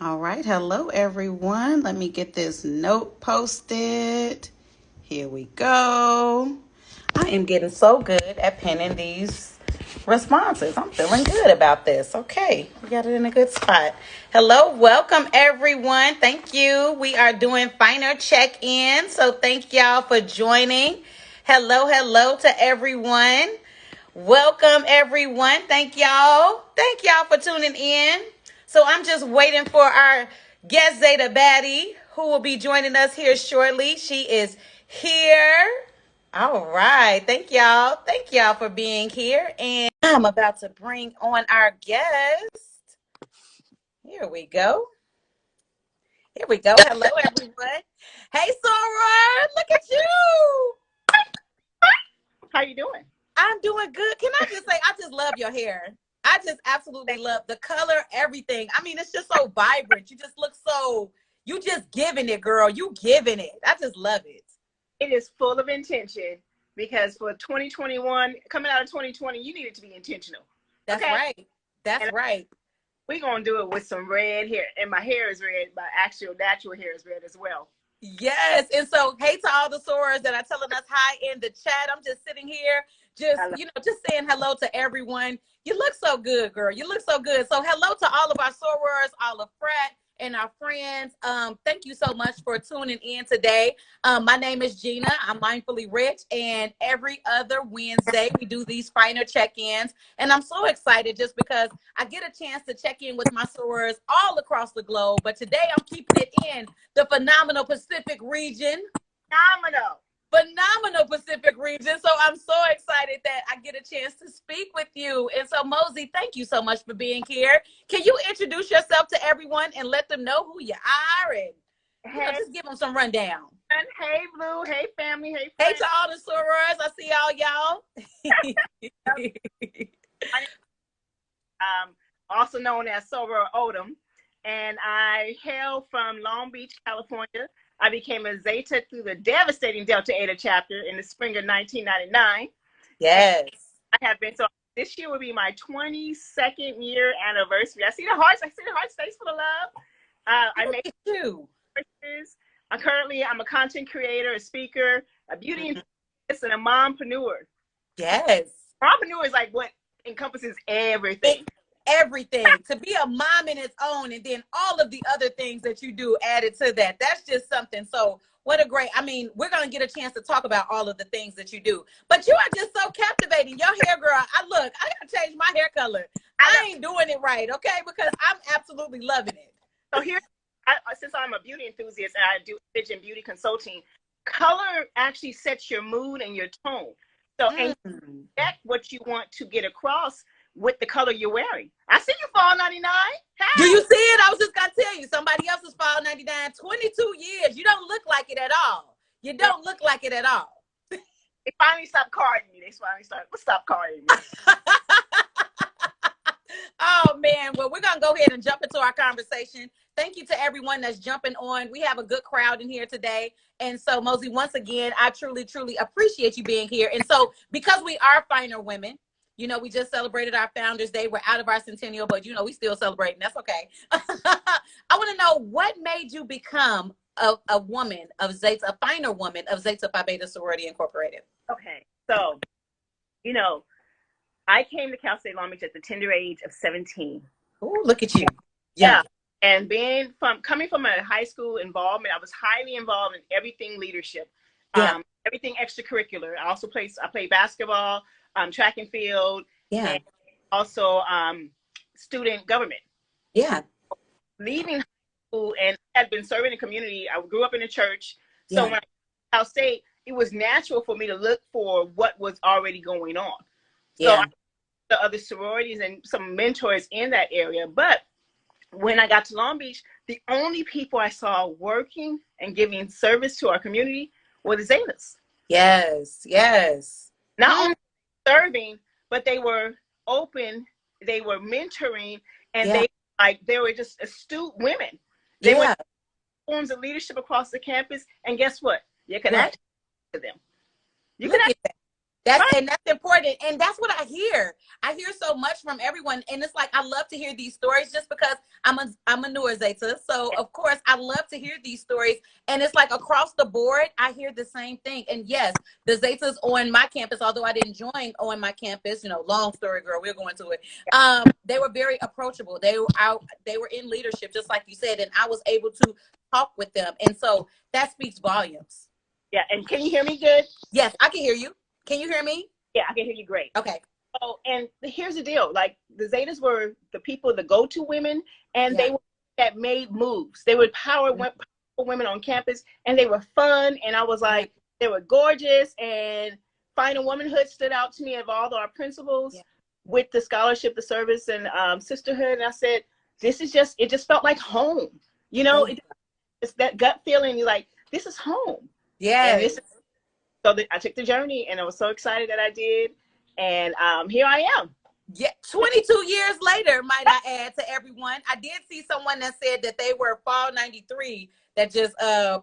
All right. Hello, everyone. Let me get this note posted. Here we go. I am getting so good at penning these responses. I'm feeling good about this. Okay. We got it in a good spot. Hello. Welcome, everyone. Thank you. We are doing finer check in. So thank y'all for joining. Hello. Hello to everyone. Welcome, everyone. Thank y'all. Thank y'all for tuning in. So I'm just waiting for our guest Zeta Baddie, who will be joining us here shortly. She is here. All right. Thank y'all. Thank y'all for being here. And I'm about to bring on our guest. Here we go. Here we go. Hello, everyone. Hey, Sora. Look at you. How you doing? I'm doing good. Can I just say, I just love your hair. I just absolutely love the color, everything. I mean, it's just so vibrant. You just look so, you just giving it, girl. You giving it. I just love it. It is full of intention because for 2021, coming out of 2020, you needed to be intentional. That's Okay? right. That's And right. we're going to do it with some red hair. And my hair is red. My actual natural hair is red as well. Yes. And so, hey to all the sorors that are telling us hi in the chat. I'm just sitting here, just saying hello to everyone. You look so good, girl. You look so good. So, hello to all of our sorors, all of Frat and our friends. Thank you so much for tuning in today. My name is Gina. I'm mindfully rich, and every other Wednesday we do these finer check-ins. And I'm so excited just because I get a chance to check in with my sorors all across the globe. But today I'm keeping it in the phenomenal Pacific region. Phenomenal Pacific region. So I'm so excited that I get a chance to speak with you. And so, Mosi, thank you so much for being here. Can you introduce yourself to everyone and let them know who you are and just give them some rundown? Hey, Blue. Hey, family. Hey, friends. Hey friends. to all the sorors. I see all y'all. Also known as Soror Odom. And I hail from Long Beach, California. I became a Zeta through the devastating Delta Eta chapter in the spring of 1999. Yes. And I have been, so this year will be my 22nd year anniversary. I see the hearts. Thanks for the love. I make you. I'm a content creator, a speaker, a beauty enthusiast, and a mompreneur. Yes. Mompreneur is like what encompasses everything. Everything to be a mom in its own, and then all of the other things that you do added to that. That's just something. So what a great, we're going to get a chance to talk about all of the things that you do, but you are just so captivating. Your hair, girl, I got to change my hair color. I ain't doing it right, okay? Because I'm absolutely loving it. So here, since I'm a beauty enthusiast and I do image and beauty consulting, color actually sets your mood and your tone. So and that's what you want to get across with the color you're wearing. I see you, Fall 99. Hey. Do you see it? I was just gonna tell you, somebody else is Fall 99. 22 years. You don't look like it at all. You don't look like it at all. They finally stopped carding me. Stop carding me. Oh man, well, we're gonna go ahead and jump into our conversation. Thank you to everyone that's jumping on. We have a good crowd in here today. And so, Mosi, once again, I truly, truly appreciate you being here. And so, because we are finer women, we just celebrated our Founders Day. We're out of our centennial, but we still celebrating. That's okay. I want to know, what made you become a woman of Zeta, a finer woman of Zeta Phi Beta Sorority Incorporated? Okay, so I came to Cal State Long Beach at the tender age of 17. Oh, look at you! Yeah, and coming from a high school involvement, I was highly involved in everything leadership, everything extracurricular. I played basketball, track and field, and also student government. Yeah. Leaving high school and had been serving the community. I grew up in a church. So when I came to Cal State, it was natural for me to look for what was already going on. So I the other sororities and some mentors in that area. But when I got to Long Beach, the only people I saw working and giving service to our community were the Zetas. Yes, yes. Not only serving, but they were open, they were mentoring, and they were just astute women. They were forms of leadership across the campus. And guess what? You can access to them. You can access And that's important. And that's what I hear. I hear so much from everyone. And it's like, I love to hear these stories just because I'm a newer Zeta. So of course I love to hear these stories. And it's like across the board, I hear the same thing. And yes, the Zetas on my campus, although I didn't join on my campus, long story, girl, we're going to it. They were very approachable. They were out, they were in leadership, just like you said, and I was able to talk with them. And so that speaks volumes. Yeah. And can you hear me good? Yes, I can hear you. Can you hear me? Yeah, I can hear you great. Okay. Oh, and here's the deal. Like, the Zetas were the people, the go-to women, and they were that made moves. They were powerful women on campus, and they were fun. And I was like, they were gorgeous. And Finding Womanhood stood out to me of all our principals with the scholarship, the service, and sisterhood. And I said, this is just, it just felt like home. It's that gut feeling. You're like, this is home. Yeah. So I took the journey, and I was so excited that I did. And here I am. Yeah, 22 years later, might I add to everyone. I did see someone that said that they were fall 93 that just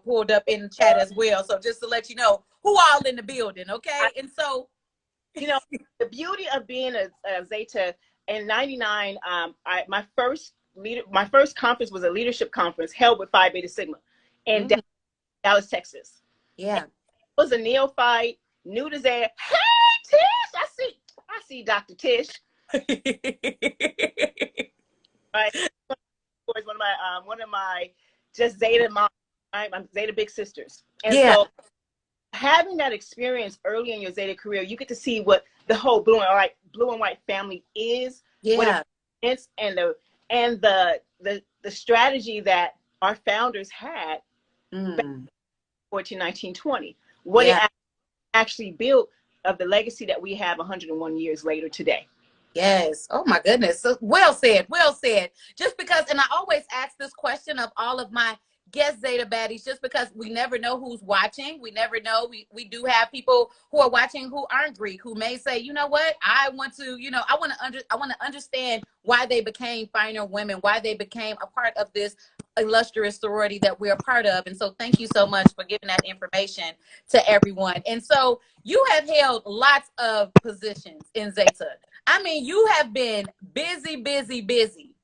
pulled up in the chat as well. So just to let you know who all in the building, okay? And so, the beauty of being a Zeta in 99, my first conference was a leadership conference held with Phi Beta Sigma in Dallas, Texas. Yeah. I was a neophyte, new to Zeta. Hey, Tish, I see Dr. Tish. Right. One of my just Zeta moms, right? My Zeta big sisters. And so having that experience early in your Zeta career, you get to see what the whole blue and white family is. Yeah. What and the strategy that our founders had back in 1920. What it actually built of the legacy that we have 101 years later today. Yes. Oh my goodness. So well said. Well said. Just because, and I always ask this question of all of my guest Zeta baddies, just because we never know who's watching. We never know. We do have people who are watching who aren't Greek, who may say, you know what, I want to, I want to understand why they became finer women, why they became a part of this illustrious sorority that we're a part of. And so thank you so much for giving that information to everyone. And so you have held lots of positions in Zeta. I mean, you have been busy, busy, busy.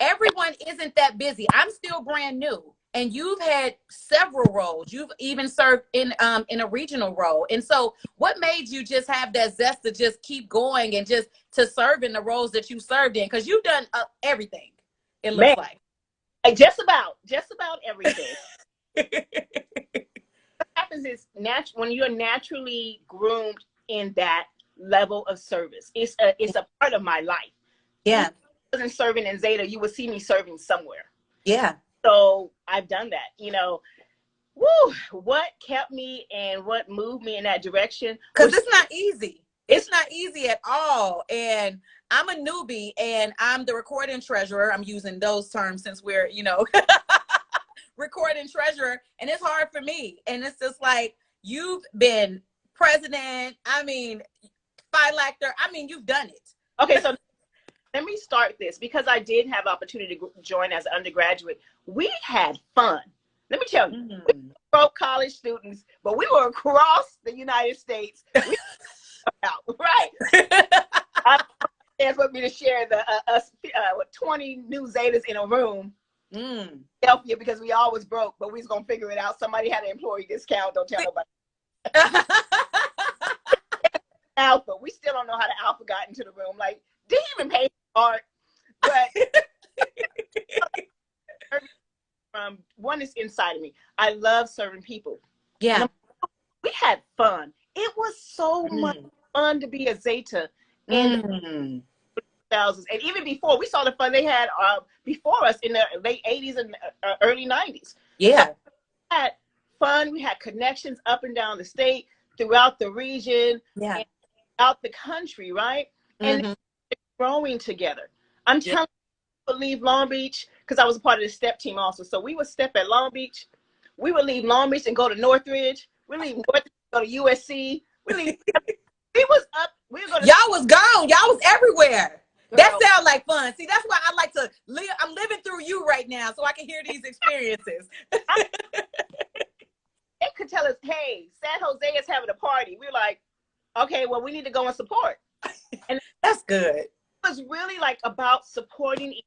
Everyone isn't that busy. I'm still brand new, and you've had several roles. You've even served in a regional role. And so what made you just have that zest to just keep going and just to serve in the roles that you served in? Because you've done everything, it looks like. Just about everything. What happens is when you're naturally groomed in that level of service, it's a part of my life. Yeah. If I wasn't serving in Zeta, you would see me serving somewhere. Yeah. So I've done that. What kept me and what moved me in that direction? Because it's not easy. It's not easy at all. And I'm a newbie, and I'm the recording treasurer. I'm using those terms since we're, recording treasurer. And it's hard for me. And it's just like, you've been president. I mean, phylacter. I mean, you've done it. Okay, so let me start this, because I did have opportunity to join as an undergraduate. We had fun. Let me tell you, we were broke college students, but we were across the United States. We right. That's what me to share the 20 new Zetas in a room. Help you, because we always broke, but we was gonna figure it out. Somebody had an employee discount. Don't tell nobody. Alpha. We still don't know how the alpha got into the room. Like, didn't even pay for it. But one is inside of me. I love serving people. Yeah. We had fun. It was so much fun to be a Zeta in the 2000s. And even before, we saw the fun they had before us in the late 80s and early 90s. Yeah. So we had fun. We had connections up and down the state, throughout the region, and out the country, right? And growing together. I'm telling you, we would leave Long Beach, because I was a part of the STEP team also. So we would step at Long Beach. We would leave Long Beach and go to Northridge. We leave Northridge, go to USC. We was up. We were gonna. Y'all was gone. Y'all was everywhere. Girl. That sounds like fun. See, that's why I like to live. I'm living through you right now, so I can hear these experiences. They could tell us, hey, San Jose is having a party. We're like, Okay, well, we need to go and support. And that's good. It was really like about supporting each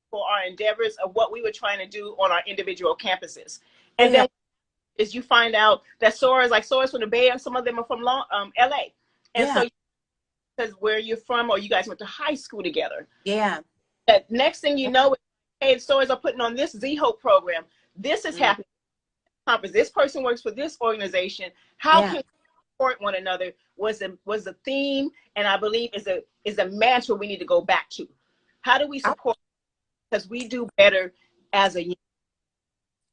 for our endeavors of what we were trying to do on our individual campuses. And then is you find out that sorors from the Bay, and some of them are from LA. And so because where you're from, or you guys went to high school together. Yeah. That next thing you know, hey, sorors are putting on this Z-Hope program. This is happening. This person works for this organization. How can we support one another was a theme, and I believe is a mantra we need to go back to. How do we support? Because we do better as a unit.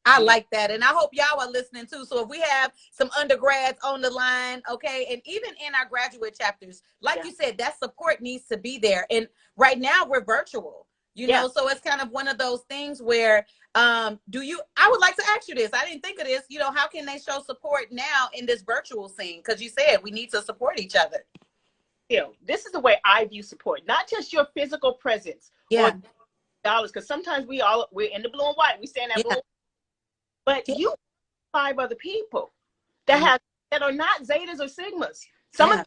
I like that. And I hope y'all are listening too. So if we have some undergrads on the line, okay, and even in our graduate chapters, like you said, that support needs to be there. And right now we're virtual, you know, so it's kind of one of those things where I would like to ask you this. I didn't think of this, you know, how can they show support now in this virtual scene? Because you said we need to support each other. This is the way I view support, not just your physical presence or dollars, because sometimes we're in the blue and white. We stand that blue. But you 5 other people that are not Zetas or Sigmas. Some of them,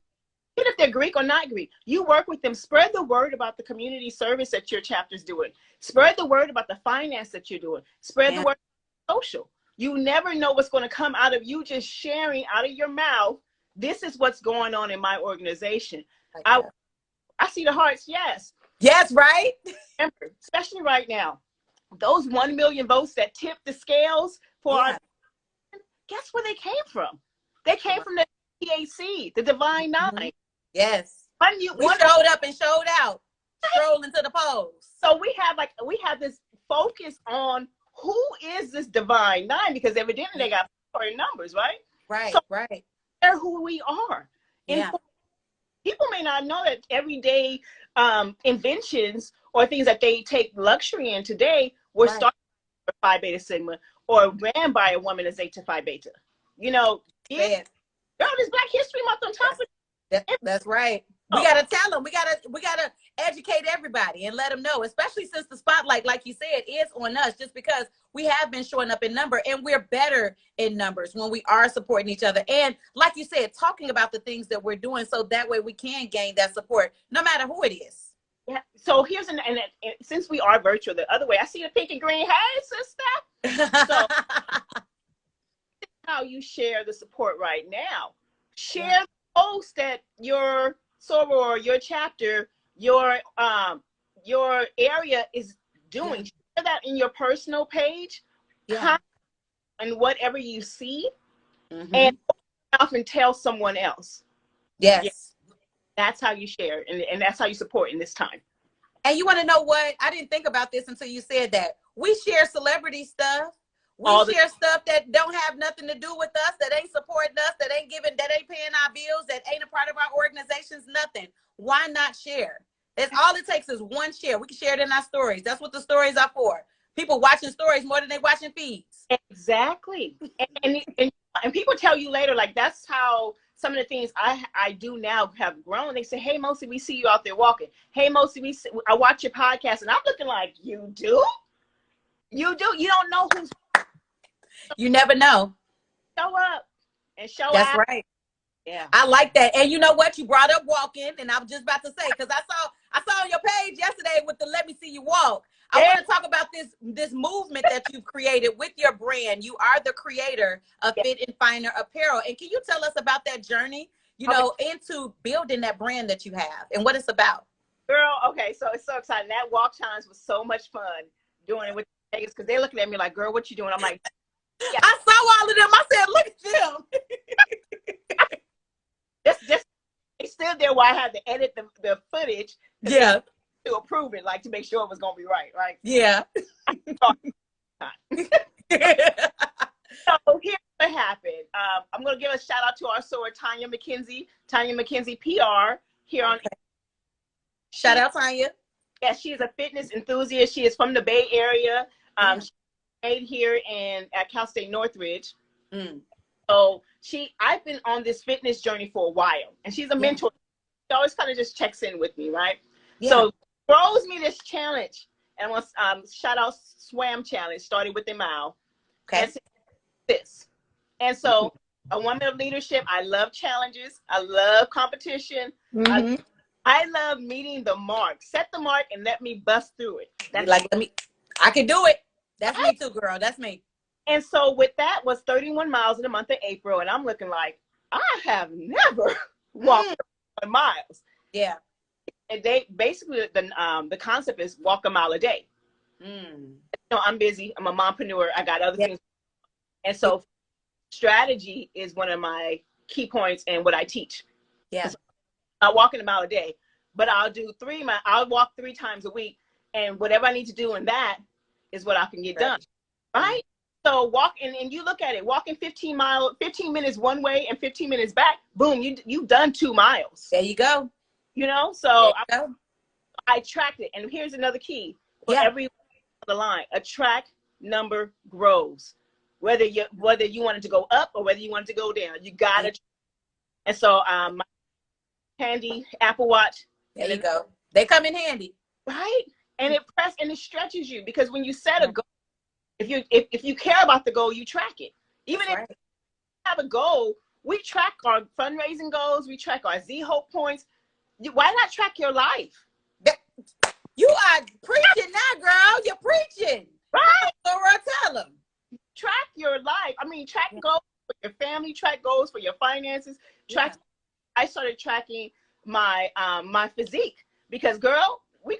even if they're Greek or not Greek, you work with them. Spread the word about the community service that your chapter's doing. Spread the word about the finance that you're doing. Spread the word about social. You never know what's going to come out of you just sharing out of your mouth. This is what's going on in my organization. I see the hearts. Yes, right. Especially right now, those 1 million votes that tipped the scales for our, guess where they came from? They came from the PAC, the Divine Nine. Yes. We showed up and showed out, strolling to the polls. So we have this focus on who is this Divine Nine, because evidently they got power in numbers, right? Right, so right. They're who we are. People may not know that everyday inventions or things that they take luxury in today were started by Phi Beta Sigma or ran by a woman of Zeta Phi Beta. You know, girl, there's Black History Month on top of it. That's right. We gotta tell them. We gotta educate everybody and let them know, especially since the spotlight, like you said, is on us. Just because we have been showing up in number, and we're better in numbers when we are supporting each other. And like you said, talking about the things that we're doing, so that way we can gain that support, no matter who it is. Yeah. So here's and since we are virtual, the other way, I see the pink and green. Hey, sister. So how you share the support right now. Share the post that your soror, your chapter, your area is doing. Share that in your personal page. And whatever you see, and often tell someone else. Yes. That's how you share, and that's how you support in this time. And you want to know what? I didn't think about this until you said that. We share celebrity stuff. We share stuff that don't have nothing to do with us, that ain't supporting us, that ain't paying our bills, that ain't a part of our organizations, nothing. Why not share? It's all it takes is one share. We can share it in our stories. That's what the stories are for. People watching stories more than they watching feeds. Exactly. And people tell you later, like, that's how some of the things I do now have grown. They say, hey, Mosi, we see you out there walking. Hey, Mosi, I watch your podcast. And I'm looking like, you do? You do? You don't know who's... You never know. Show up and show out. That's right. Yeah. I like that. And you know what? You brought up walking, and I was just about to say, because I saw on your page yesterday with the Let Me See You Walk. I want to talk about this movement that you've created with your brand. You are the creator of Fit and Finer Apparel. And can you tell us about that journey, you know, into building that brand that you have and what it's about? Girl, okay, so it's so exciting. That walk challenge was so much fun doing it with the Vegas, because they're looking at me like, girl, what you doing? I'm like, I saw all of them. I said, look at them. Just they stood there while I had to edit the footage. To approve it, like to make sure it was gonna be right. Yeah. So here's what happened. I'm gonna give a shout out to our soror Tanya McKenzie PR here on. Shout out Tanya. Yeah, she is a fitness enthusiast. She is from the Bay Area. She made here at Cal State Northridge. So I've been on this fitness journey for a while, and she's a mentor. She always kind of just checks in with me, right? So throws me this challenge, and I want shout out Swam Challenge, started with a mile. Okay. And so a woman of leadership. I love challenges. I love competition. Mm-hmm. I love meeting the mark. Set the mark and let me bust through it. That's like, I can do it. That's right. me too, girl. That's me. And so with that was 31 miles in the month of April. And I'm looking like, I have never walked miles. Yeah. And they basically, the concept is walk a mile a day. I'm busy. I'm a mompreneur. I got other things. And so strategy is one of my key points in what I teach. Yeah. So I'm walking a mile a day, but I'll walk 3 times a week. And whatever I need to do in that is what I can get done. Right? So and you look at it, walking 15 minutes one way and 15 minutes back, boom, you've done 2 miles. There you go. So I tracked it. And here's another key for every the line. A track number grows. Whether you wanted to go up or whether you wanted to go down, you gotta. And so my handy Apple Watch. There you go. They come in handy, right? And it stretches you, because when you set a goal, if you care about the goal, you track it. Even if you have a goal, we track our fundraising goals. We track our Z-Hope points. Why not track your life? You are preaching now, girl. You're preaching. Right. So tell them. Track your life. I mean, track goals for your family, track goals for your finances. I started tracking my my physique, because girl, we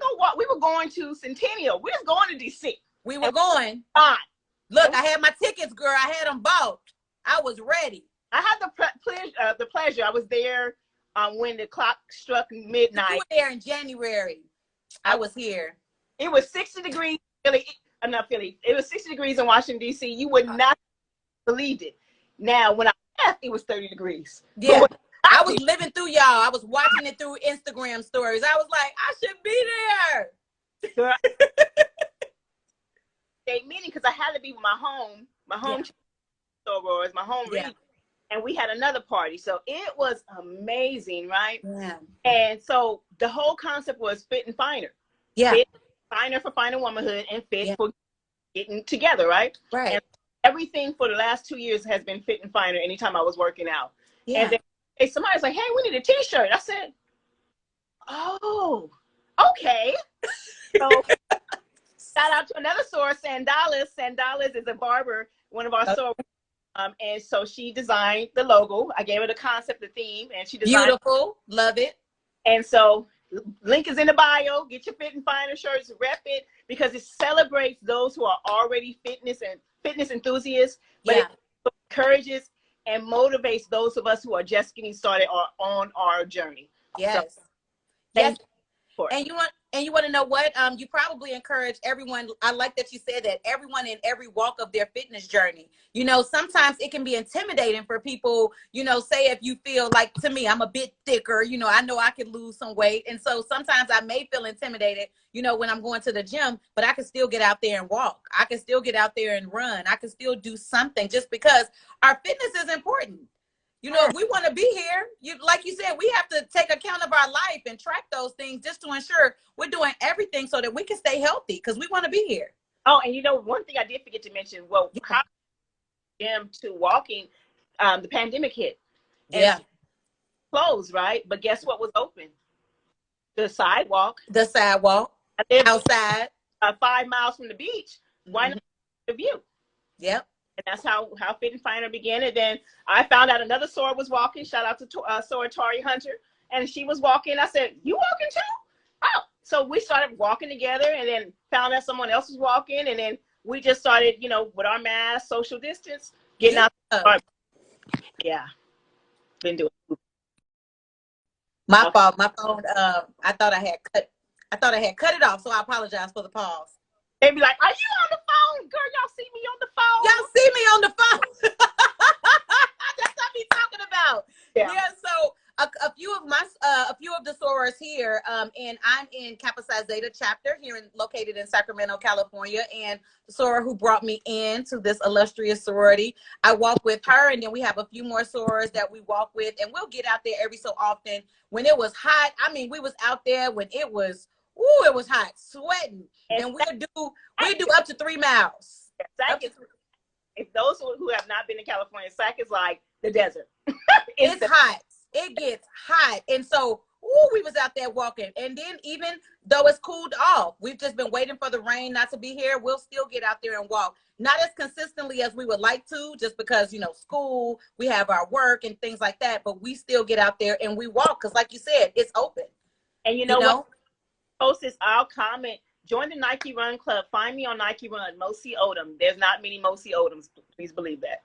were going to Centennial. We was going to DC. We were going. Look, I had my tickets, girl. I had them bought. I was ready. I had the pleasure. I was there when the clock struck midnight. You were there in January. I was here. It was 60 degrees. Not Philly. It was 60 degrees in Washington, D.C. You would not believe it. Now, when I left, it was 30 degrees. Yeah. I was living through y'all. I was watching it through Instagram stories. I was like, I should be there. Meeting, because I had to be with my home sorors, my home region, and we had another party. So it was amazing, right? Yeah. And so the whole concept was fit and finer. Yeah. Fit, finer for finer womanhood, and fit for getting together, right? Right. And everything for the last 2 years has been fit and finer anytime I was working out. Yeah. And then somebody's like, hey, we need a t-shirt. I said, oh, okay. So shout out to another soror, Sandalis. Sandalis is a barber, one of our sorors. And so she designed the logo. I gave her the concept, the theme, and she designed. Beautiful. Love it. And so link is in the bio. Get your fit and finer shirts, rep it, because it celebrates those who are already fitness enthusiasts, but it encourages and motivates those of us who are just getting started or on our journey. Yes. So, yes. And you want to know what? You probably encourage everyone. I like that you said that, everyone in every walk of their fitness journey. Sometimes it can be intimidating for people, say if you feel like, to me, I'm a bit thicker, I know I could lose some weight. And so sometimes I may feel intimidated, when I'm going to the gym, but I can still get out there and walk. I can still get out there and run. I can still do something, just because our fitness is important. If we want to be here, like you said, we have to take account of our life and track those things, just to ensure we're doing everything so that we can stay healthy, because we want to be here. Oh, and one thing I did forget to mention, how gym to walking, the pandemic hit. And closed, right? But guess what was open? The sidewalk. The sidewalk. I lived outside. 5 miles from the beach. Why not the view? Yep. And that's how Fit and Finer began. And then I found out another soror was walking. Shout out to soror Tari Hunter. And she was walking. I said, you walking too? Oh. So we started walking together, and then found out someone else was walking. And then we just started, with our mask, social distance, getting out. Yeah. Been doing it. My fault. My phone, I thought I had cut it off. So I apologize for the pause. They'd be like, are you on the phone? Girl, y'all see me on the phone? Y'all see me on the phone. That's what I'm talking about. Yeah. So a few of the sorors here, and I'm in Kappa Psi Zeta chapter here located in Sacramento, California, and the soror who brought me into this illustrious sorority, I walk with her, and then we have a few more sorors that we walk with, and we'll get out there every so often. When it was hot, we was out there when it was hot, sweating, and we do up to 3 miles. SAC is, if those who have not been in California, SAC is like the desert. It's hot. It gets hot. And so, ooh, we was out there walking. And then even though it's cooled off, we've just been waiting for the rain not to be here. We'll still get out there and walk. Not as consistently as we would like to, just because, you know, school, we have our work and things like that. But we still get out there and we walk because, like you said, it's open. And you know what? Post this, I'll comment. Join the Nike Run Club. Find me on Nike Run, Mosi Odom. There's not many Mosi Odoms. Please believe that.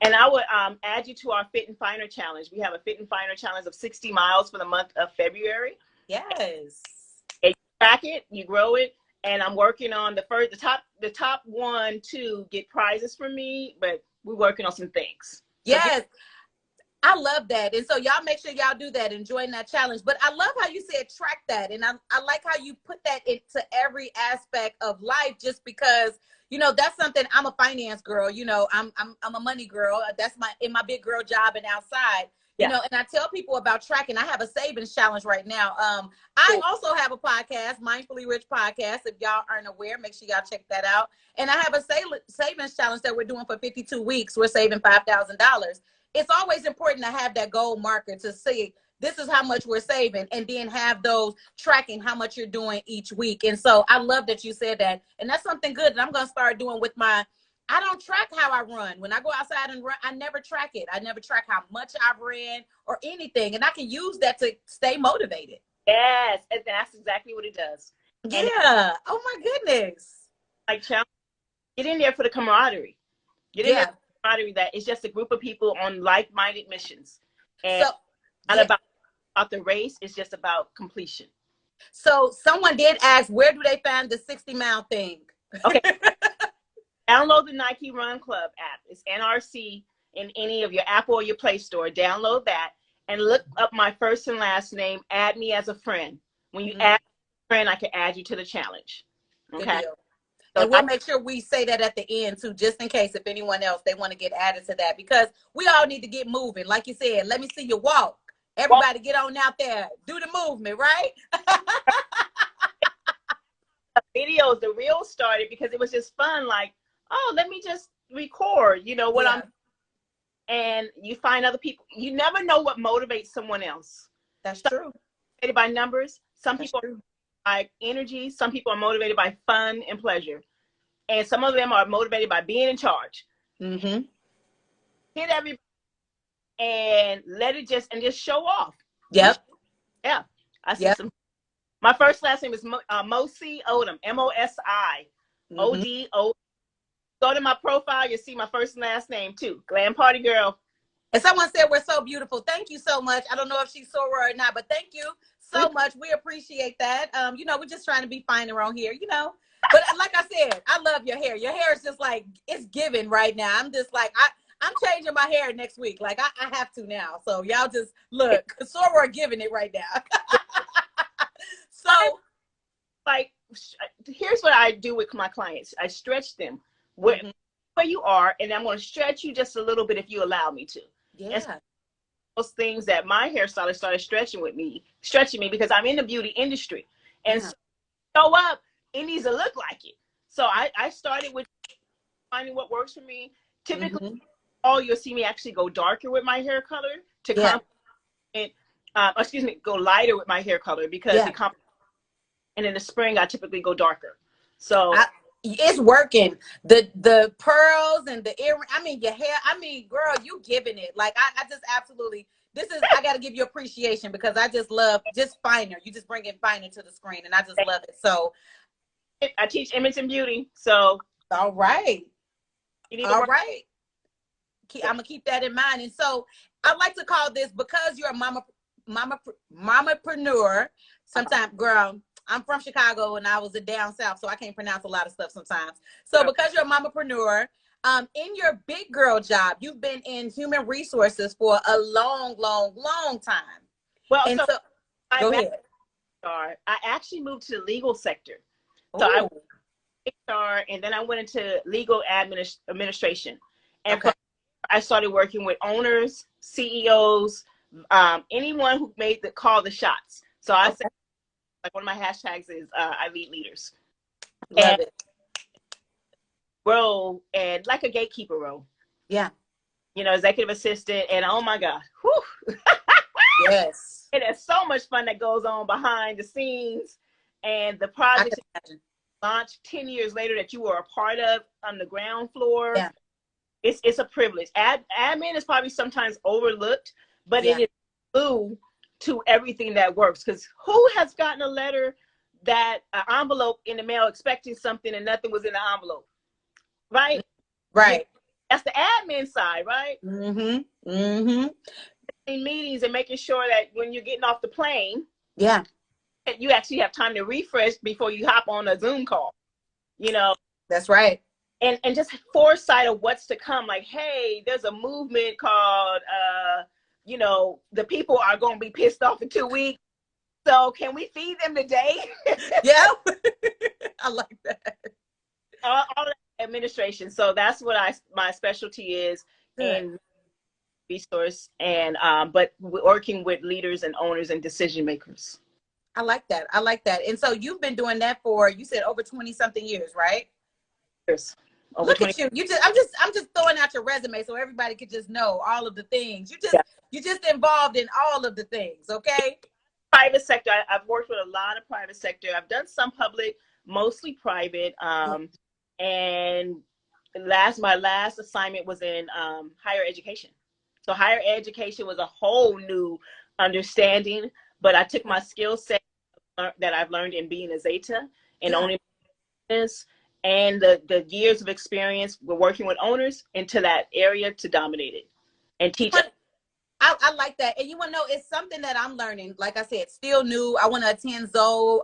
And I would add you to our Fit and Finer challenge. We have a Fit and Finer challenge of 60 miles for the month of February. Yes. And you track it, you grow it, and I'm working on the top 1 to get prizes from me, but we're working on some things. Yes. I love that. And so y'all make sure y'all do that and join that challenge. But I love how you said track that. And I like how you put that into every aspect of life, just because, you know, that's something. I'm a finance girl, you know, I'm a money girl. That's my big girl job and outside, you know, and I tell people about tracking. I have a savings challenge right now. I also have a podcast, Mindfully Rich Podcast. If y'all aren't aware, make sure y'all check that out. And I have a savings challenge that we're doing for 52 weeks. We're saving $5,000. It's always important to have that goal marker to see this is how much we're saving, and then have those tracking how much you're doing each week. And so I love that you said that. And that's something good that I'm going to start doing with I don't track how I run. When I go outside and run, I never track it. I never track how much I've ran or anything. And I can use that to stay motivated. Yes. And that's exactly what it does. Yeah. And oh my goodness. Like, get in there for the camaraderie. Get in there for the camaraderie that it's just a group of people on like-minded missions. And so, not about the race, it's just about completion. So someone did ask, where do they find the 60-mile thing? Okay. Download the Nike Run Club app. It's NRC in any of your Apple or your Play Store. Download that and look up my first and last name. Add me as a friend. When you add a friend, I can add you to the challenge. Okay. So and we'll make sure we say that at the end too, just in case if anyone else, they want to get added to that, because we all need to get moving. Like you said, let me see you walk. Everybody get on out there, do the movement, right? Videos, the reels started because it was just fun. Like, oh, let me just record, you know, what I'm, and you find other people. You never know what motivates someone else. That's true. Motivated by numbers. Some people are by energy. Some people are motivated by fun and pleasure. And some of them are motivated by being in charge. Mm-hmm. Hit everybody and let it just show off. Yep. Yeah. I see some. My first last name is Mosi Odom, Mosi Odo. Go to my profile, you'll see my first and last name too. Glam Party Girl. And someone said we're so beautiful. Thank you so much. I don't know if she's soror or not, but thank you so much. We appreciate that. You know, we're just trying to be fine around here, you know. But like I said, I love your hair. Your hair is just like, it's giving right now. I'm just like, I'm changing my hair next week. Like I have to now. So y'all just look, soror giving it right now. So, like, here's what I do with my clients. I stretch them where you are, and I'm going to stretch you just a little bit if you allow me to. Yeah. And those things that my hairstylist started stretching me because I'm in the beauty industry. And so show up, it needs to look like it. So I started with finding what works for me. Typically, you'll see me actually go darker with my hair color to complement, go lighter with my hair color because it complements. And in the spring, I typically go darker. So it's working. The pearls and the ear. I mean, your hair. I mean, girl, you giving it. Like I just absolutely. I got to give you appreciation because I just love just finer. You just bring in finer to the screen, and I just love it. So I teach image and beauty. So all right, all right. I'm gonna keep that in mind. And so I like to call this, because you're a mamapreneur. Sometimes, girl. I'm from Chicago and I was down south, so I can't pronounce a lot of stuff sometimes. So because you're a mamapreneur, in your big girl job, you've been in human resources for a long, long, long time. Well, and so go ahead. I actually moved to the legal sector. So I went to HR, and then I went into legal administration. And I started working with owners, CEOs, anyone who call the shots. So I said, like, one of my hashtags is I lead leaders. Love it. Role, and like a gatekeeper role. Yeah. You know, executive assistant, and oh my God, whew. Yes. It is so much fun that goes on behind the scenes, and the project launched 10 years later that you were a part of on the ground floor. Yeah. It's a privilege. Admin is probably sometimes overlooked, but it is glue to everything that works. Because who has gotten a letter, that an envelope in the mail expecting something and nothing was in the envelope? Right? Right. That's the admin side, right? Mm-hmm. Mm-hmm. In meetings and making sure that when you're getting off the plane, yeah, you actually have time to refresh before you hop on a Zoom call. You know, that's right. And just foresight of what's to come. Like, hey, there's a movement called, you know, the people are going to be pissed off in 2 weeks. So can we feed them today? Yeah, I like that. All that administration. So that's what my specialty is. Good. In resource, and but working with leaders and owners and decision makers. I like that. I like that. And so you've been doing that for, you said, over 20 something years, right? Years. Look at you. I'm just throwing out your resume so everybody could just know all of the things. You just involved in all of the things, okay? Private sector. I've worked with a lot of private sector. I've done some public, mostly private. And my last assignment was in higher education. So higher education was a whole new understanding, but I took my skill set that I've learned in being a Zeta and owning business, and the years of experience with working with owners into that area to dominate it and teach. I like that. And you want to know, it's something that I'm learning. Like I said, still new. I want to attend Zoe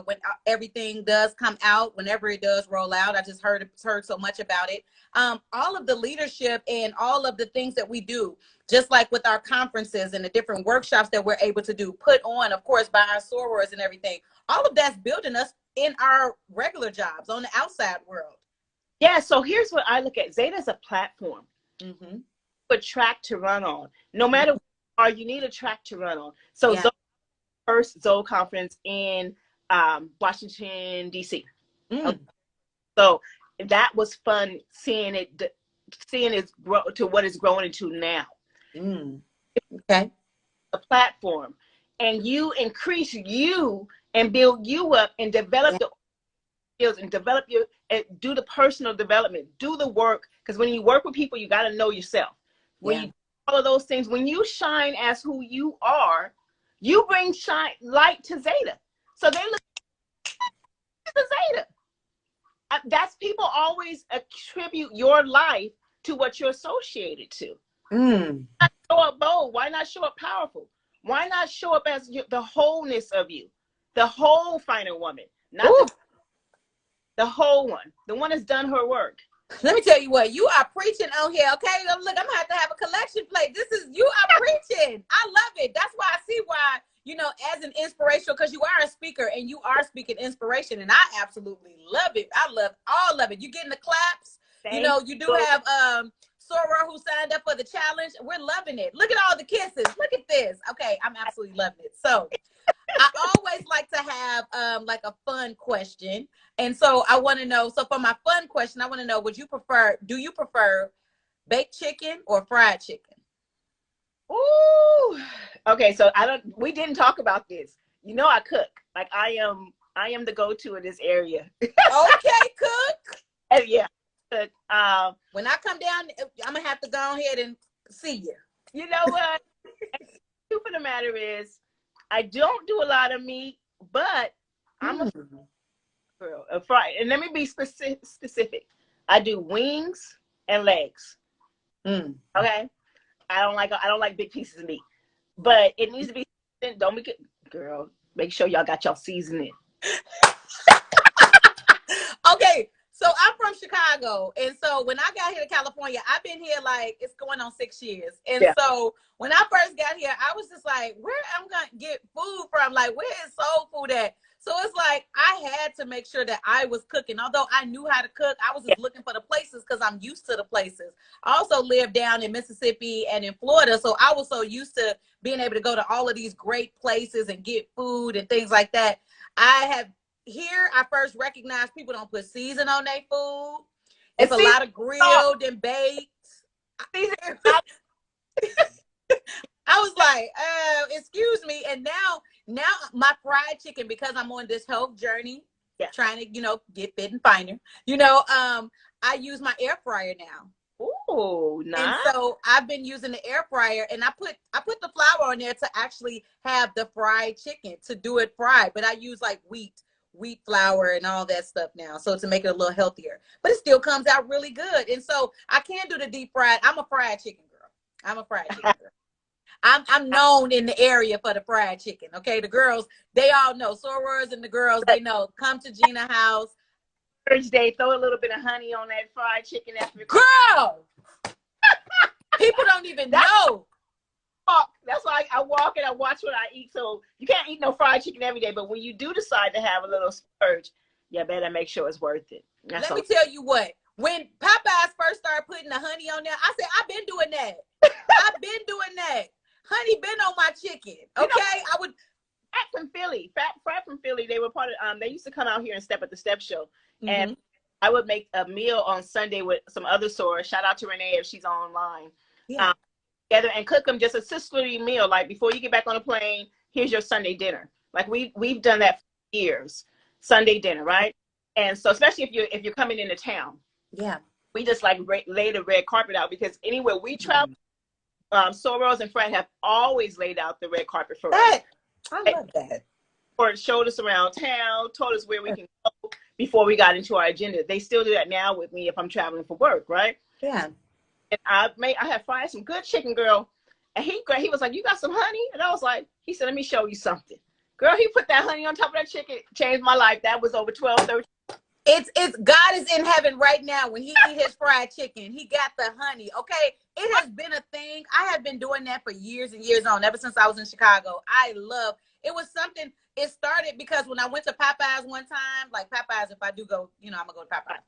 when everything does come out, whenever it does roll out. I just heard so much about it. All of the leadership and all of the things that we do, just like with our conferences and the different workshops that we're able to do, put on, of course, by our sorors and everything. All of that's building us in our regular jobs on the outside world. Yeah. So here's what I look at. Zeta is a platform. Mm-hmm. A track to run on. No matter where you are, you need a track to run on. So Zoe, first Zoe conference in Washington, D.C. Okay. So that was fun seeing it grow to what it's growing into now. Okay. A platform. And you increase you and build you up and develop the skills and develop and do the personal development, do the work. Because when you work with people, you got to know yourself. When you do all of those things, when you shine as who you are, you bring light to Zeta. So they look at the Zeta. That's people always attribute your life to what you're associated to. Why not show up bold? Why not show up powerful? Why not show up as the wholeness of you, the whole final woman, not the whole one, the one that's done her work. Let me tell you what, you are preaching on here, okay? Look, I'm gonna have to have a collection plate. You are preaching. I love it. That's why I see why, as an inspirational, because you are a speaker and you are speaking inspiration, and I absolutely love it. I love all of it. You getting the claps. You do have Soror who signed up for the challenge. We're loving it. Look at all the kisses. Look at this. Okay, I'm absolutely loving it. So I always like to have like a fun question. And so I want to know, so for my fun question, I want to know, do you prefer baked chicken or fried chicken? Ooh. Okay, so we didn't talk about this. I cook. Like I am the go-to in this area. Okay, cook. Yeah. Cook. When I come down, I'm gonna have to go ahead and see you. You know what? The truth of the matter is, I don't do a lot of meat, but I'm a girl. And let me be specific. I do wings and legs. Okay. I don't like big pieces of meat, but it needs to be. Don't make it, girl. Make sure y'all got y'all seasoning. Okay. So I'm from Chicago, and so when I got here to California, I've been here like it's going on 6 years. And so when I first got here, I was just like, where am I gonna get food from? Like, where is soul food at? So it's like I had to make sure that I was cooking. Although I knew how to cook, I was just looking for the places because I'm used to the places. I also lived down in Mississippi and in Florida, so I was so used to being able to go to all of these great places and get food and things like that. Here, I first recognized people don't put season on their food. It's a lot of grilled and baked. I was like, excuse me. And now my fried chicken, because I'm on this health journey, trying to, get fit and finer, I use my air fryer now. Oh, nice. And so I've been using the air fryer, and I put the flour on there to actually have the fried chicken, to do it fried. But I use like wheat flour and all that stuff now, so to make it a little healthier. But it still comes out really good. And so I can do the deep fried. I'm a fried chicken girl. I'm known in the area for the fried chicken. Okay, the girls, they all know. Sorors and the girls, they know. Come to Gina house. Thursday, throw a little bit of honey on that fried chicken. Girl, people don't even know. That's why I walk and I watch what I eat. So you can't eat no fried chicken every day, but when you do decide to have a little splurge, you better make sure it's worth it. Let me tell you what. When Popeyes first started putting the honey on there, I said, I've been doing that. Honey been on my chicken. Okay, I would. Fat from Philly. They were part of. They used to come out here and step at the step show, and I would make a meal on Sunday with some other sorors. Shout out to Renee if she's online. Yeah. Together and cook them just a sisterly meal. Like before you get back on the plane, here's your Sunday dinner. Like we've done that for years. Sunday dinner, right? And so especially if you're coming into town, we just like lay the red carpet out, because anywhere we travel. Sorors and Fred have always laid out the red carpet for us. I love that. Or showed us around town, told us where we can go before we got into our agenda. They still do that now with me if I'm traveling for work, right? Yeah. And I had fried some good chicken, girl. And he was like, "You got some honey?" And I was like, he said, "Let me show you something." Girl, he put that honey on top of that chicken. Changed my life. That was over 12, 13. It's God is in heaven right now when he eat his fried chicken. He got the honey. Okay. It has been a thing. I have been doing that for years and years on, ever since I was in Chicago. It was something, it started because when I went to Popeyes one time, like Popeyes, if I do go, I'm gonna go to Popeyes.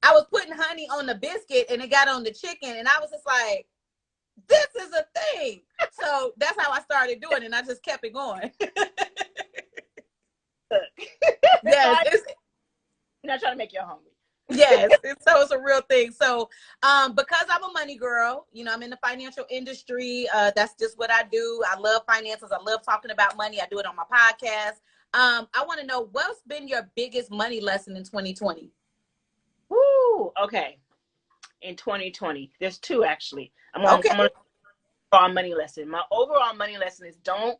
I was putting honey on the biscuit and it got on the chicken, and I was just like, this is a thing. So that's how I started doing it, and I just kept it going. Yes. I'm not trying to make you hungry. Yes, so it's a real thing. So because I'm a money girl, I'm in the financial industry. That's just what I do. I love finances. I love talking about money. I do it on my podcast. I want to know, what's been your biggest money lesson in 2020? Woo, okay. In 2020, there's two actually. I'm on overall money lesson. My overall money lesson is don't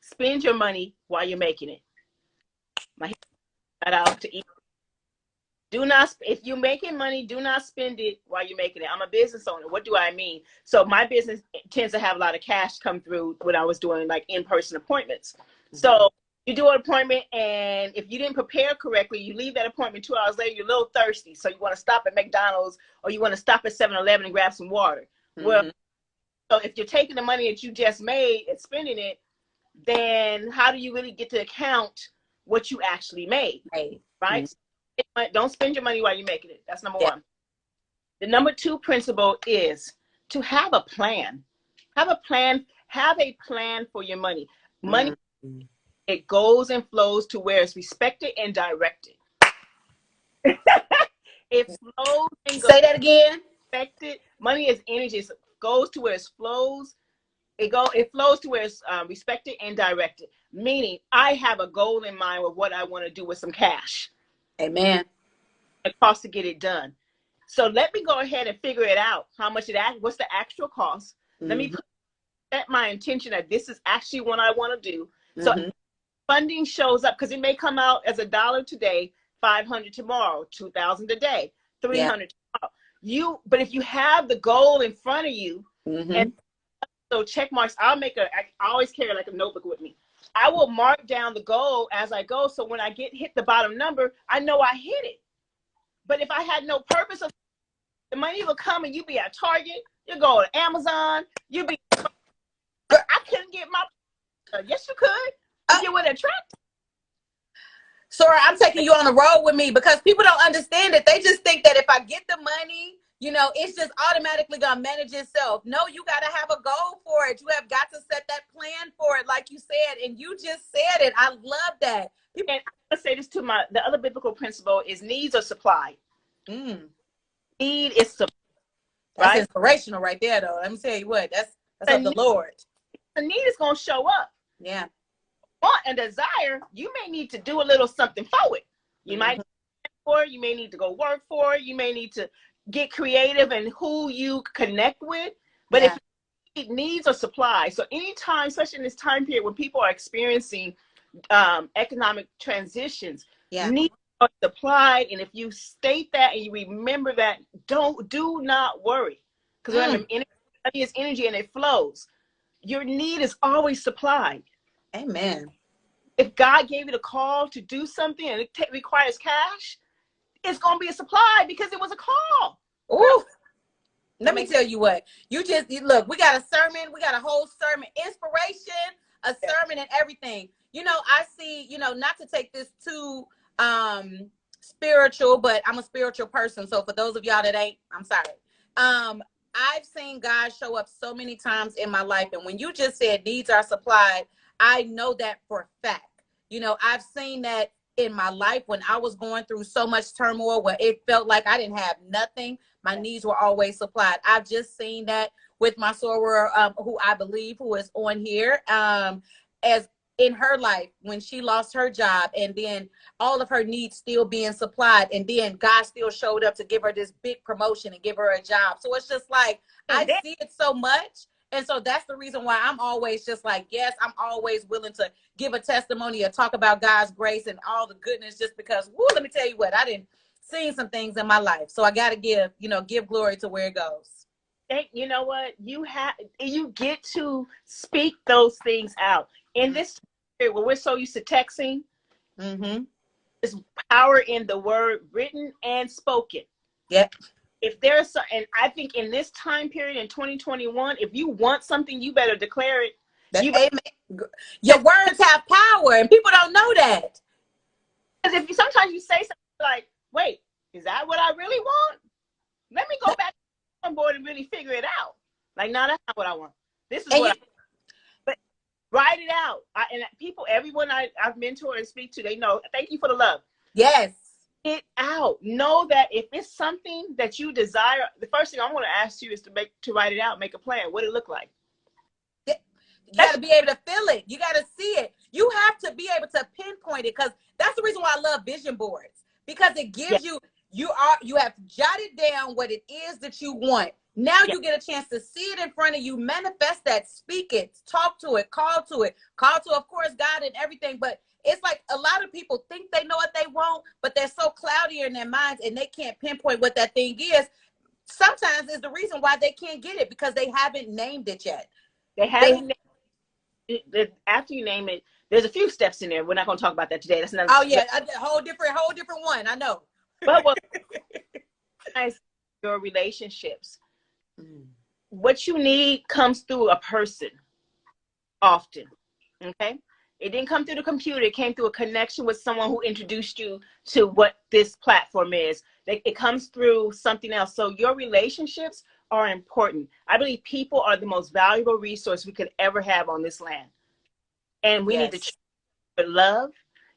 spend your money while you're making it. My shout out to eat. Do not, if you're making money, do not spend it while you're making it. I'm a business owner. What do I mean? So my business tends to have a lot of cash come through when I was doing like in-person appointments. So you do an appointment, and if you didn't prepare correctly, you leave that appointment 2 hours later, you're a little thirsty. So you want to stop at McDonald's, or you want to stop at 7-Eleven and grab some water. Well, so if you're taking the money that you just made and spending it, then how do you really get to account what you actually made? Right? Don't spend your money while you're making it. That's number one. The number two principle is to have a plan. Have a plan for your money. Money, it goes and flows to where it's respected and directed. It flows and goes. Say that again. Respected. Money is energy. It goes to where it flows. It flows to where it's respected and directed. Meaning, I have a goal in mind with what I want to do with some cash. Amen. It costs to get it done. So let me go ahead and figure it out. What's the actual cost? Let me set my intention that this is actually what I want to do. So funding shows up, because it may come out as $1 today, $500 tomorrow, $2,000 today, $300 tomorrow. But if you have the goal in front of you, and so check marks, I always carry like a notebook with me. I will mark down the goal as I go. So when I hit the bottom number, I know I hit it. But if I had no purpose, the money will come and you be at Target, you go to Amazon, I couldn't get my, yes you could. You would attract. Sora, I'm taking you on the road with me, because people don't understand it. They just think that if I get the money, it's just automatically going to manage itself. No, you got to have a goal for it. You have got to set that plan for it, like you said, and you just said it. I love that. And I'm going to say this the other biblical principle is needs are supplied. Need is supply. That's inspirational right there, though. Let me tell you what, that's of the Lord. The need is going to show up. Yeah. Want and desire, you may need to do a little something for it. You might for it, you may need to go work for it, you may need to get creative in who you connect with. But if it needs a supply, so anytime, especially in this time period when people are experiencing economic transitions, needs are supplied. And if you state that and you remember that, do not worry. Because remember, energy is energy and it flows. Your need is always supplied. Amen. If God gave you the call to do something and it requires cash, it's going to be a supply because it was a call. Ooh. Let me tell you what, look, we got a sermon, we got a whole sermon, inspiration, a sermon and everything. You know, I see, you know, not to take this too spiritual, but I'm a spiritual person. So for those of y'all that ain't, I'm sorry. I've seen God show up so many times in my life. And when you just said needs are supplied, I know that for a fact. You know, I've seen that in my life when I was going through so much turmoil where it felt like I didn't have nothing. My needs were always supplied. I've just seen that with my soror, who I believe who is on here, as in her life when she lost her job and then all of her needs still being supplied. And then God still showed up to give her this big promotion and give her a job. So it's just like, I see it so much. And so that's the reason why I'm always just like, yes, I'm always willing to give a testimony or talk about God's grace and all the goodness, just because, woo, let me tell you what, I didn't seen some things in my life. So I got to give glory to where it goes. You know what? You get to speak those things out. In this period where we're so used to texting, there's power in the word written and spoken. Yep. If there's, and I think in this time period in 2021, if you want something, you better declare it. Amen. Your words have power, and people don't know that. Because sometimes you say something like, "Wait, is that what I really want? Let me go back on board and really figure it out." Like, no, that's not what I want. This is but write it out. And people, everyone I've mentored and speak to, they know. Thank you for the love. Yes. It out. Know that if it's something that you desire, the first thing I'm going to ask you is to write it out, make a plan. What it look like? You got to be able to feel it. You got to see it. You have to be able to pinpoint it, because that's the reason why I love vision boards, because it gives you have jotted down what it is that you want. Now you get a chance to see it in front of you, manifest that, speak it, talk to it, call to, of course, God and everything. But it's like a lot of people think they know what they want, but they're so cloudy in their minds and they can't pinpoint what that thing is. Sometimes is the reason why they can't get it, because they haven't named it yet. They haven't named it. After you name it, there's a few steps in there. We're not going to talk about that today. That's another. Oh yeah, a whole different one. I know. But your relationships. What you need comes through a person often. Okay? It didn't come through the computer. It came through a connection with someone who introduced you to what this platform is. It comes through something else. So your relationships are important. I believe people are the most valuable resource we could ever have on this land. And we need to treat with love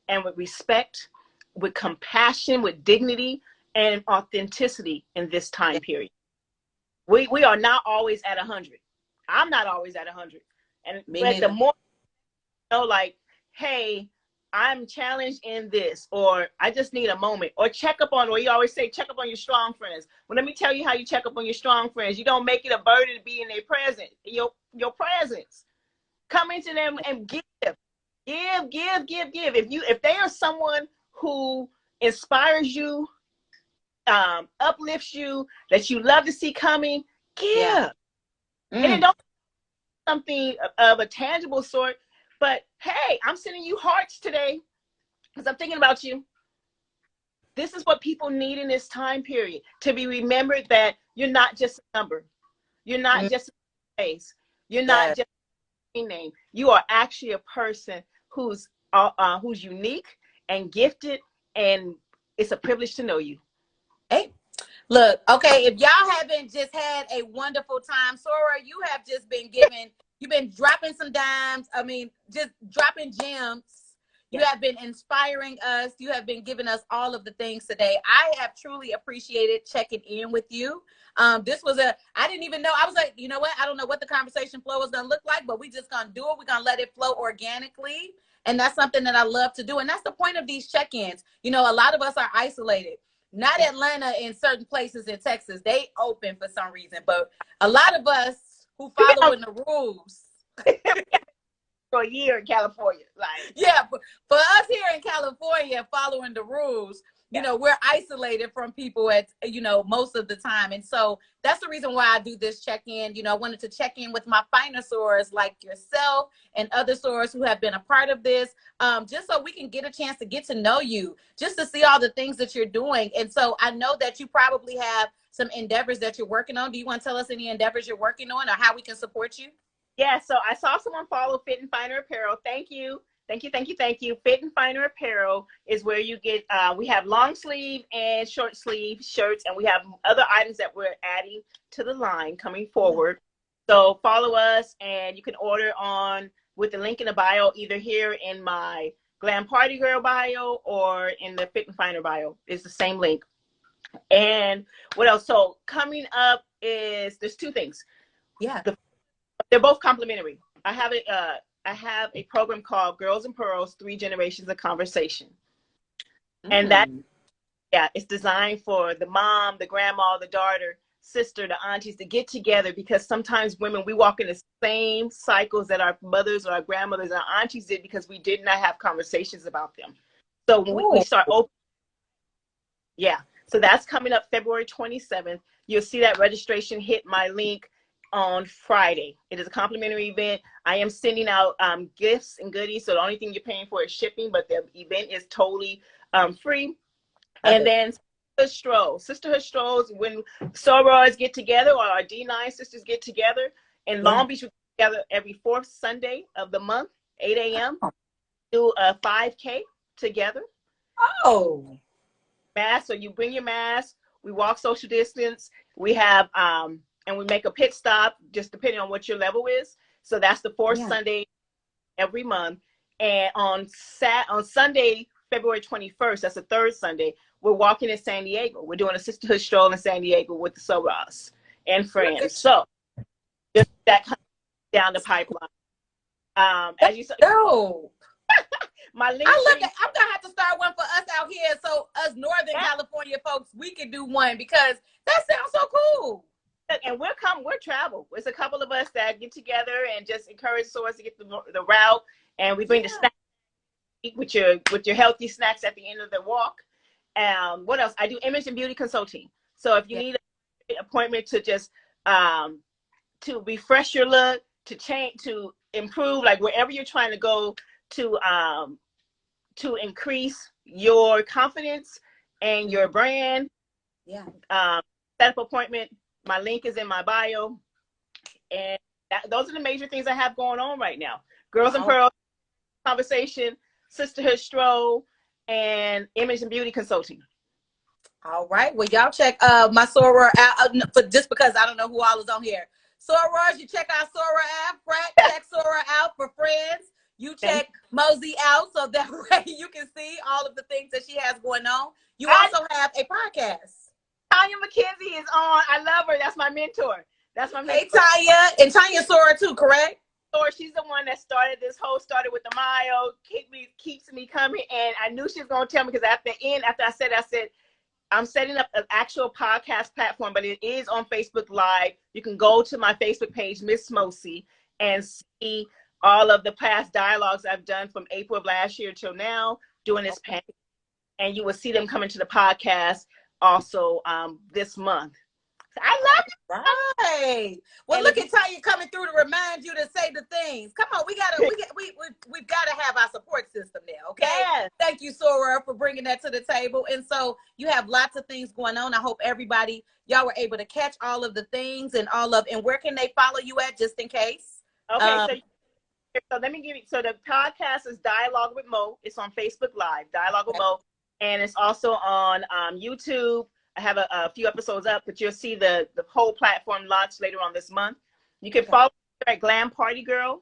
and with respect, with compassion, with dignity and authenticity in this time period. We are not always at 100. I'm not always at 100. And the more, like, hey, I'm challenged in this, or I just need a moment, or check up on, or you always say, check up on your strong friends. Well, let me tell you how you check up on your strong friends. You don't make it a burden to be in their presence, your presence. Come into them and give. If they are someone who inspires you, uplifts you, that you love to see coming, give. And it don't something of a tangible sort, but hey, I'm sending you hearts today because I'm thinking about you. This is what people need in this time period, to be remembered that you're not just a number. You're not just a face. You're not just a name. You are actually a person who's unique and gifted, and it's a privilege to know you. Hey, look, okay, if y'all haven't just had a wonderful time, Sora, you have just been you've been dropping some dimes. I mean, just dropping gems. You have been inspiring us. You have been giving us all of the things today. I have truly appreciated checking in with you. This was I didn't even know. I was like, you know what? I don't know what the conversation flow is going to look like, but we just going to do it. We're going to let it flow organically. And that's something that I love to do. And that's the point of these check-ins. You know, a lot of us are isolated. Not Atlanta, in certain places in Texas. They open for some reason. But a lot of us who following the rules. For a year in California. Like, yeah, for us here in California, following the rules, you know, we're isolated from people at, you know, most of the time. And so that's the reason why I do this check-in. You know, I wanted to check in with my finer sorors like yourself and other sorors who have been a part of this, just so we can get a chance to get to know you, just to see all the things that you're doing. And so I know that you probably have some endeavors that you're working on. Do you want to tell us any endeavors you're working on or how we can support you? Yeah, so I saw someone follow Fit and Finer Apparel. Thank you. Thank you, thank you, thank you. Fit and Finer Apparel is where you get, we have long sleeve and short sleeve shirts, and we have other items that we're adding to the line coming forward. So follow us, and you can order on with the link in the bio, either here in my Glam Party Girl bio or in the Fit and Finer bio. It's the same link. And what else? So coming up is, there's two things. Yeah. They're both complimentary. I have a program called Girls and Pearls, 3 Generations of Conversation. And that, it's designed for the mom, the grandma, the daughter, sister, the aunties to get together, because sometimes women, we walk in the same cycles that our mothers or our grandmothers and our aunties did because we did not have conversations about them. So when we start open, so that's coming up February 27th. You'll see that registration hit my link on Friday. It is a complimentary event. I am sending out gifts and goodies, so the only thing you're paying for is shipping, but the event is totally free. And then Sisterhood Strolls, when sorors get together, or our D9 sisters get together in Long Beach, we get together every 4th Sunday of the month, 8 a.m. Do a 5K together. Mask, so you bring your mask, we walk social distance, we have and we make a pit stop, just depending on what your level is. So that's the 4th Sunday every month. And on Sunday, February 21st, that's the 3rd Sunday, we're walking in San Diego. We're doing a sisterhood stroll in San Diego with the sorors and friends. So just that comes down the pipeline. As you said, my link. I'm gonna have to start one for us out here, so us Northern California folks, we can do one, because that sounds so cool. And we're travel. It's a couple of us that get together and just encourage sorors to get the route, and we bring the snacks with your healthy snacks at the end of the walk. What else? I do image and beauty consulting. So if you need an appointment to just to refresh your look, to change, to improve, like wherever you're trying to go to increase your confidence and your brand, set up appointment. My link is in my bio. And those are the major things I have going on right now. Girls and Pearls conversation, sisterhood stroll, and image and beauty consulting. All right. Well, y'all check my soror out, just because I don't know who all is on here. Sorors, you check our soror out. Frat, check soror out for friends. You check Mosi out, so that way you can see all of the things that she has going on. You also have a podcast. Tanya McKenzie is on. I love her. That's my mentor. Hey, Tanya. And Tanya soror too, correct? Or she's the one that started with the mile, keeps me coming. And I knew she was going to tell me, because at the end, after I said, I'm setting up an actual podcast platform, but it is on Facebook Live. You can go to my Facebook page, Miss Mosi, and see all of the past dialogues I've done from April of last year till now, doing this pandemic. And you will see them coming to the podcast also this month. So I love it. Right. Well, and look at Tanya coming through to remind you to say the things. Come on, we've got to have our support system there, okay? Yes. Thank you, Soror, for bringing that to the table. And so you have lots of things going on. I hope y'all were able to catch all of the things and where can they follow you at, just in case? Okay, so let me give you, so the podcast is Dialogue with Mo. It's on Facebook Live, Dialogue with Mo. And it's also on YouTube. I have a few episodes up, but you'll see the whole platform launch later on this month. You can follow me at Glam Party Girl,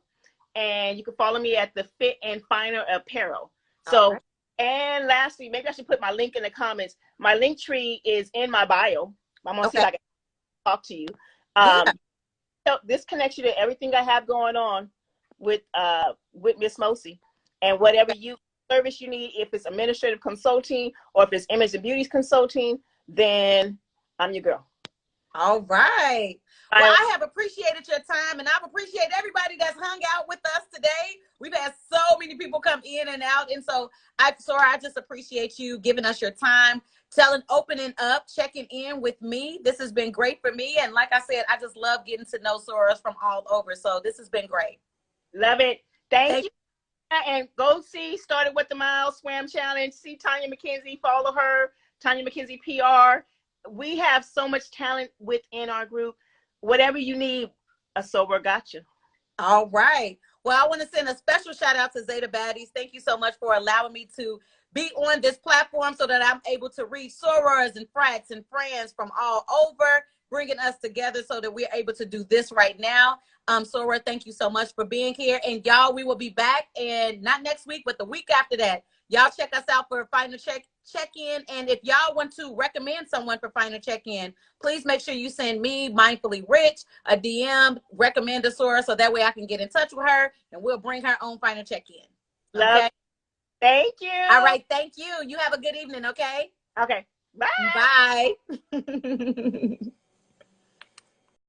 and you can follow me at the Fit and Finer Apparel. So, and lastly, maybe I should put my link in the comments. My link tree is in my bio. I'm gonna see if I can talk to you. So this connects you to everything I have going on with Miss Mosi, and whatever service you need, if it's administrative consulting or if it's image and beauty consulting, then I'm your girl. All right. Well, I have appreciated your time, and I've appreciated everybody that's hung out with us today. We've had so many people come in and out, and so Sora, I just appreciate you giving us your time, opening up, checking in with me. This has been great for me, and like I said, I just love getting to know Soras from all over. So this has been great. Love it. Thank you. And go see Started with the Mile Swam Challenge. See Tanya McKenzie. Follow her. Tanya McKenzie PR. We have so much talent within our group. Whatever you need, a Sober got you. All right. Well, I want to send a special shout out to Zeta Baddies. Thank you so much for allowing me to be on this platform so that I'm able to reach sorors and frats and friends from all over, bringing us together so that we're able to do this right now. Sora, thank you so much for being here. And y'all, we will be back, and not next week, but the week after that. Y'all check us out for a final check-in. And if y'all want to recommend someone for final check-in, please make sure you send me, Mindfully Rich, a DM, recommend a Sora, so that way I can get in touch with her and we'll bring her own final check-in. Okay? Thank you. All right. Thank you. You have a good evening. Okay? Okay. Bye. Bye.